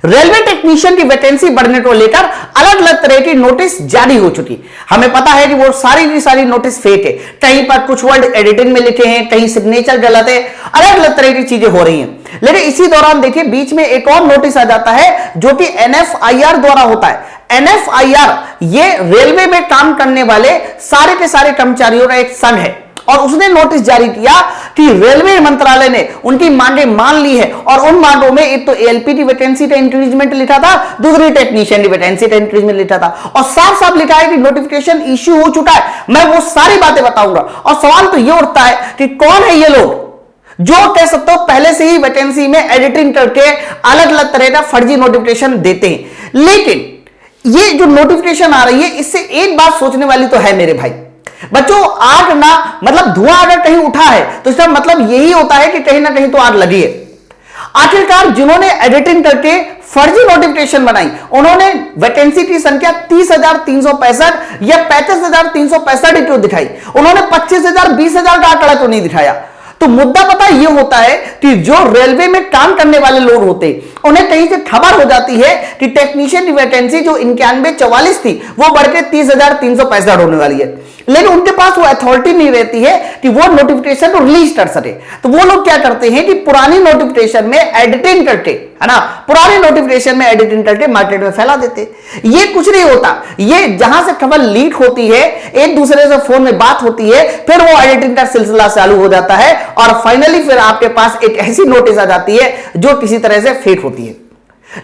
Railway technician की vacancy बढ़ने को लेकर अलग अलग तरह की नोटिस जारी हो चुकी। हमें पता है कि वो सारी की सारी नोटिस फेक है, कहीं पर कुछ वर्ड एडिटिंग में लिखे हैं, कहीं सिग्नेचर गलत है, अलग अलग तरह की चीजें हो रही हैं। लेकिन इसी दौरान देखिए बीच में एक और नोटिस आ जाता है जो कि NFIR द्वारा होता है। NFIR ये रेलवे में काम करने वाले सारे के सारे कर्मचारियों का एक संघ है और उसने नोटिस जारी किया कि रेलवे मंत्रालय ने उनकी मांगे मान ली है और उन मांगों में एक तो ALP की वैकेंसी का इंक्रीजमेंट लिखा था, दूसरी टेक्नीशियन की वैकेंसी का इंक्रीजमेंट लिखा था और साफ साफ लिखा है कि नोटिफिकेशन इश्यू हो चुका है। मैं वो सारी बातें बताऊंगा और सवाल तो ये उठता है कि कौन है ये लोग जो कह सकते हो पहले से ही वैकेंसी में एडिटिंग करके अलग अलग तरह का फर्जी नोटिफिकेशन देते हैं। लेकिन ये जो नोटिफिकेशन आ रही है इससे एक बात सोचने वाली तो है मेरे भाई बच्चों, आग ना मतलब धुआं अगर कहीं उठा है तो इसका मतलब यही होता है कि कहीं ना कहीं तो आग लगी है। आखिरकार जिन्होंने एडिटिंग करके फर्जी नोटिफिकेशन बनाई उन्होंने वैकेंसी की संख्या 30,365 या 35,365 क्यों दिखाई, उन्होंने 25,000 20,000 का आंकड़ा क्यों नहीं दिखाया। तो मुद्दा पता यह होता है कि जो रेलवे में काम करने वाले लोग होते हैं उन्हें कहीं से खबर हो जाती है कि टेक्नीशियन की वैकेंसी जो 9144 थी वो बढ़ के 30,365 होने वाली है, लेकिन उनके पास वो अथॉरिटी नहीं रहती है कि वो नोटिफिकेशन को रिलीज कर सके। तो वो लोग क्या करते हैं कि पुरानी नोटिफिकेशन में एडिटिंग करके, है ना, पुरानी नोटिफिकेशन में एडिटिंग करके मार्केट में फैला देते। ये कुछ नहीं होता, ये जहां से खबर लीक होती है, एक दूसरे से फोन में बात होती है, फिर वो एडिटिंग का सिलसिला चालू हो जाता है और फाइनली फिर आपके पास एक ऐसी नोटिस आ जाती है जो किसी तरह से फेक होती है।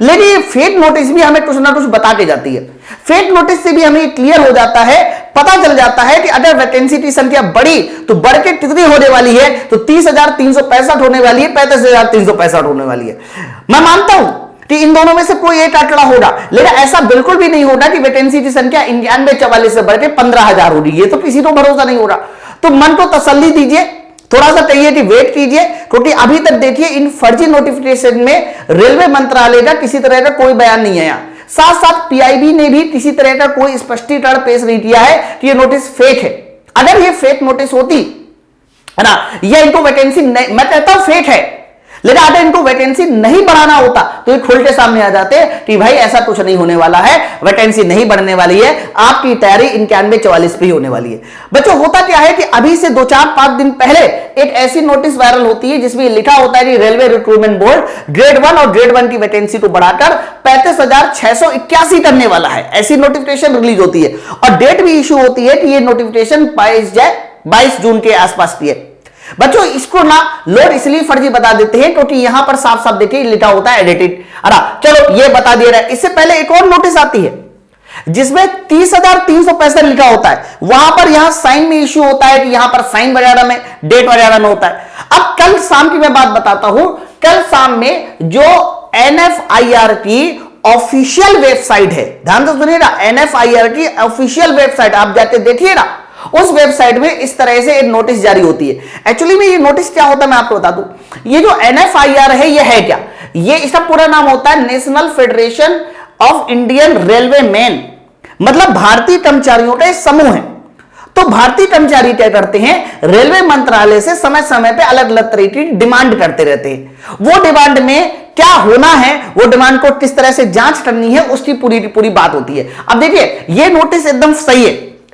लेकिन ये फेक नोटिस भी हमें कुछ ना कुछ बता के जाती है। फेक नोटिस से भी हमें क्लियर हो जाता है, पता चल जाता है कि अगर वैकेंसी की संख्या बढ़ी तो बढ़ के कितनी होने वाली है, तो 30,365 होने वाली है, 35,365 होने वाली है। मैं मानता हूं कि इन दोनों में से कोई एक आंकड़ा होगा, लेकिन ऐसा बिल्कुल भी नहीं होगा कि वैकेंसी की संख्या 9144 से बढ़ के 15,000 होगी। ये तो किसी को भरोसा नहीं हो रहा। तो मन को तसल्ली दीजिए, थोड़ा सा कहिए कि वेट कीजिए, क्योंकि अभी तक देखिए इन फर्जी नोटिफिकेशन में रेलवे मंत्रालय का किसी तरह का कोई बयान नहीं आया। साथ साथ PIB ने भी किसी तरह का कोई स्पष्टीकरण पेश नहीं किया है कि ये नोटिस फेक है। अगर ये फेक नोटिस होती है ना, ये इनको वैकेंसी नहीं, मैं कहता हूं फेक है, लेकिन अगर इनको वैकेंसी नहीं बढ़ाना होता तो ये खुल के सामने आ जाते कि भाई ऐसा कुछ नहीं होने वाला है, वैकेंसी नहीं बढ़ने वाली है, आपकी तैयारी 9144 पे ही होने वाली है। बच्चों होता क्या है कि अभी से 2-4-5 दिन पहले एक ऐसी नोटिस वायरल होती है जिसमें लिखा होता है कि रेलवे रिक्रूटमेंट बोर्ड ग्रेड 1 और ग्रेड 1 की वैकेंसी को बढ़ाकर 35,681 करने वाला है। ऐसी नोटिफिकेशन रिलीज होती है और डेट भी इश्यू होती है कि ये नोटिफिकेशन 22 जून के आसपास की है। बच्चों इसको ना लोग इसलिए फर्जी बता देते हैं क्योंकि यहां पर साफ साफ देखिए लिखा होता है एडिटेड। अरे चलो ये बता दिया रहा है। इससे पहले एक और नोटिस आती है जिसमें 30,365 लिखा होता है, वहां पर यहां साइन में इश्यू होता है कि यहां पर साइन वगैरह में डेट वगैरह में होता है। अब कल शाम की मैं बात बताता हूं, कल शाम में जो NFIR की ऑफिशियल वेबसाइट है, ध्यान से सुनिएगा, NFIR की ऑफिशियल वेबसाइट आप जाके देखिएगा, उस वेबसाइट में इस तरह से एक नोटिस जारी होती है। एक्चुअली में ये नोटिस क्या होता है मैं आपको बता दूं। ये जो NFIR है ये है क्या, ये इसका पूरा नाम होता है national federation of Indian railway man, मतलब भारतीय कर्मचारियों का एक समूह है। तो भारतीय कर्मचारी क्या करते हैं, रेलवे मंत्रालय से समय समय पे अलग अलग तरह की डिमांड करते रहते हैं। वो डिमांड में क्या होना है, वो डिमांड को किस तरह से जांच करनी है, उसकी पूरी की पूरी बात होती है। अब देखिए ये नोटिस एकदम सही है,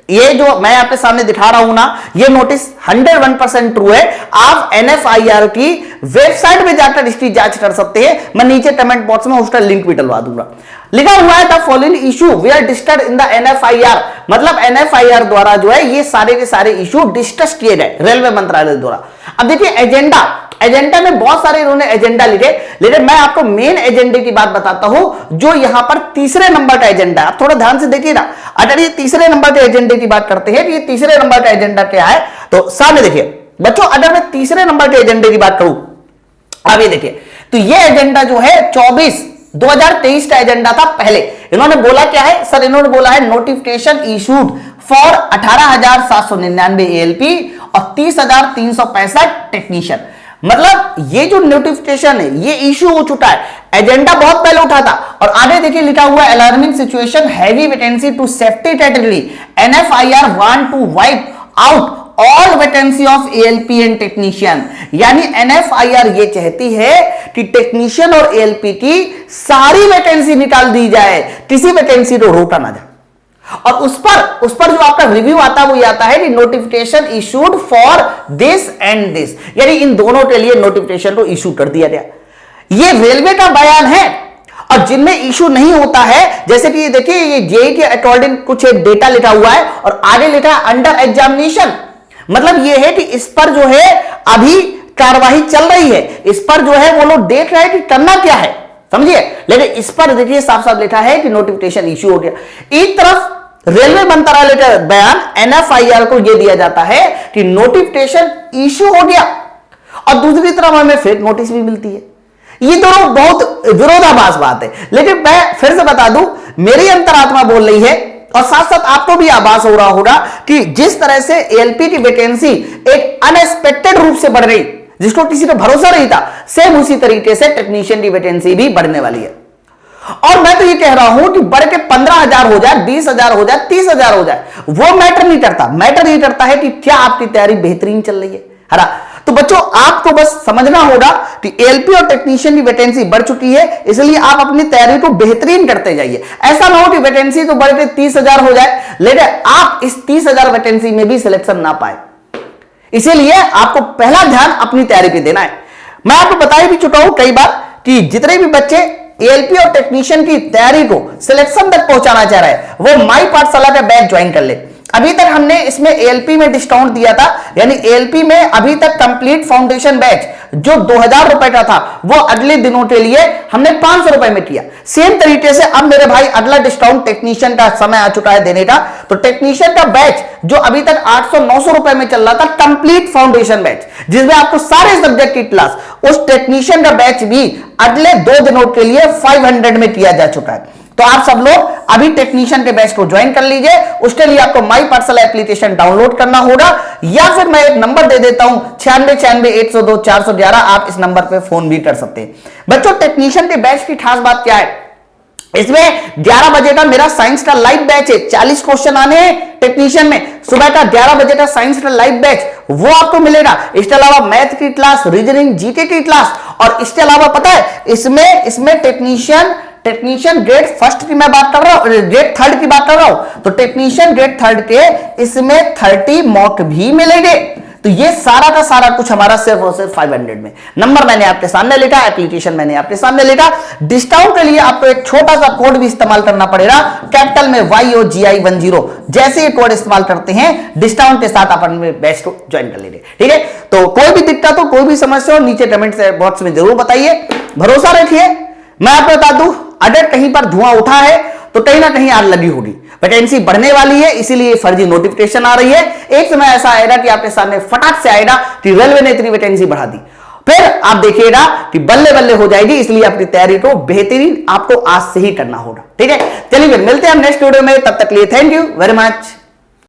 ये जो मैं आपके सामने दिखा रहा हूं ना, ये नोटिस 101% ट्रू है। आप NFIR की वेबसाइट में जाकर इसकी जांच कर सकते हैं। मैं नीचे कमेंट बॉक्स में उसका लिंक भी डलवा दूंगा। लिखा हुआ है the following issue we are discussed in the NFIR, मतलब NFIR द्वारा जो है ये सारे के सारे इशू डिस्कस किए गए रेलवे मंत्रालय द्वारा। अब देखिए एजेंडा में बहुत सारे इन्होंने एजेंडा लिखे, लेकिन मैं आपको मेन एजेंडे की बात बताता हूं जो यहां पर तीसरे नंबर का एजेंडा है। आप थोड़ा ध्यान से देखिएगा, अगर ये तीसरे नंबर के एजेंडे की बात करते हैं, ये तीसरे नंबर का एजेंडा क्या है, तो सामने देखिए बच्चों, अगर मैं तीसरे नंबर के एजेंडे की बात करूं, अब ये देखिए, तो ये एजेंडा जो है 2023 का एजेंडा था। पहले इन्होंने बोला क्या है सर, इन्होंने बोला है नोटिफिकेशन इशूड फॉर 18,799 ALP और 30,365 टेक्नीशियन। मतलब ये जो नोटिफिकेशन है ये इशू हो चुका है, एजेंडा बहुत पहले उठा था। और आगे देखिए लिखा हुआ है alarming situation, heavy vacancy to safety category, NFIR want to wipe out all vacancy of ALP and technician, यानी एनएफआईआर ये चाहती है कि टेक्नीशियन और एएलपी की सारी वैकेंसी निकाल दी जाए, किसी वैकेंसी को रोका ना जाए। और उस पर जो आपका रिव्यू आता है वो ये आता है कि notification issued for this and this, यानी इन दोनों के लिए नोटिफिकेशन को इशू कर दिया गया। ये रेलवे का बयान है। और जिनमें इशू नहीं होता है, जैसे कि देखिए ये जेईई के अकॉर्डिंग कुछ एक डेटा लिखा हुआ है और आगे लिखा है अंडर एग्जामिनेशन, मतलब ये है कि इस पर जो है अभी कार्यवाही चल रही है, इस पर जो है वो लोग देख रहे हैं कि करना क्या है, समझिए। लेकिन इस पर देखिए साफ साफ लिखा है कि नोटिफिकेशन इशू हो गया। एक तरफ रेलवे मंत्रालय का बयान एनएफआईआर को यह दिया जाता है कि नोटिफिकेशन इशू हो गया, और दूसरी तरफ हमें फिर नोटिस भी मिलती है। ये दोनों बहुत विरोधाभास बात है। लेकिन मैं फिर से बता दूं, मेरी अंतरात्मा बोल रही है और साथ साथ आपको भी आभास हो रहा होगा कि जिस तरह से एएलपी की वैकेंसी एक अनएक्सपेक्टेड रूप से बढ़ रही, जिसको किसी को भरोसा नहीं था, सेम उसी तरीके से टेक्नीशियन की वैकेंसी भी बढ़ने वाली है। और मैं तो ये कह रहा हूं कि बढ़ के 15,000 हो जाए, 20,000 हो जाए, 30,000 हो जाए, वो मैटर नहीं करता। मैटर ये करता है कि क्या आपकी तैयारी बेहतरीन चल रही है ना। तो बच्चों आपको बस समझना होगा कि एएलपी और टेक्नीशियन की वैकेंसी बढ़ चुकी है, इसलिए आप अपनी तैयारी को बेहतरीन करते जाइए। ऐसा ना हो कि वैकेंसी तो बढ़ के 30,000 हो जाए, लेकिन आप इस 30,000 वैकेंसी में भी सिलेक्शन ना पाए। इसीलिए आपको पहला ध्यान अपनी तैयारी पे देना है। मैं आपको बता भी चुका हूं कई बार कि जितने भी बच्चे एएलपी और टेक्नीशियन की तैयारी को सिलेक्शन तक पहुंचाना चाह रहे हैं, वो माई पाठशाला का बैच ज्वाइन कर ले। अभी तक हमने इसमें एएलपी में डिस्काउंट दिया था, यानी एएलपी में अभी तक कंप्लीट फाउंडेशन बैच जो 2,000 रुपए का था, वो अगले दिनों के लिए हमने 500 रुपए में किया। सेम तरीके से अब मेरे भाई अगला डिस्काउंट टेक्नीशियन का समय आ चुका है देने का। तो टेक्नीशियन का बैच जो अभी तक 800-900 रुपए में चल रहा था, कंप्लीट फाउंडेशन बैच जिसमें आपको सारे सब्जेक्ट की क्लास, उस टेक्नीशियन का बैच भी अगले 2 दिनों के लिए 500 में किया जा चुका है। तो आप सब लोग अभी टेक्नीशियन के बैच को ज्वाइन कर लीजिए। उसके लिए आपको माई पाठशाला एप्लीकेशन डाउनलोड करना होगा, या फिर मैं एक नंबर दे देता हूं 9696-102-411। आप इस नंबर पे फोन भी कर सकते हैं। बच्चों टेक्नीशियन के बैच की खास बात क्या है, इसमें 11 बजे का मेरा साइंस का लाइव बैच है, 40 क्वेश्चन आने हैं टेक्नीशियन में। सुबह का 11 बजे का साइंस का लाइव बैच वो आपको मिलेगा। इसके अलावा मैथ की क्लास, रीजनिंग, जीके की क्लास, और इसके अलावा पता है इसमें टेक्नीशियन ग्रेड फर्स्ट की मैं बात कर रहा हूं, ग्रेड थर्ड की बात कर रहा हूं। तो टेक्नीशियन ग्रेड थर्ड के इसमें 30 मॉक भी मिलेंगे। तो ये सारा का सारा कुछ हमारा सिर्फ और सिर्फ 500 में। नंबर मैंने आपके सामने लिखा, एप्लीकेशन मैंने आपके सामने लिखा। डिस्काउंट के लिए आपको एक छोटा सा कोड भी इस्तेमाल करना पड़ेगा, कैपिटल में YOGI10। जैसे ये कोड इस्तेमाल करते हैं, डिस्काउंट के साथ अपन बैच को ज्वाइन कर लीजिए, ठीक है। तो कोई भी दिक्कत हो, कोई भी समस्या हो, नीचे कमेंट बॉक्स में जरूर बताइए। भरोसा रखिए, मैं आपको बता दूं, अगर कहीं पर धुआं उठा है तो कहीं ना कहीं आग लगी होगी। वैकेंसी बढ़ने वाली है, इसीलिए फर्जी नोटिफिकेशन आ रही है। एक समय ऐसा आएगा कि आपके सामने फटाक से आएगा कि रेलवे ने इतनी वैकेंसी बढ़ा दी, फिर आप देखिएगा कि बल्ले बल्ले हो जाएगी। इसलिए अपनी तैयारी को बेहतरीन आपको आज से ही करना होगा, ठीक है। चलिए मिलते हैं हम नेक्स्ट वीडियो में, तब तक लिए थैंक यू वेरी मच।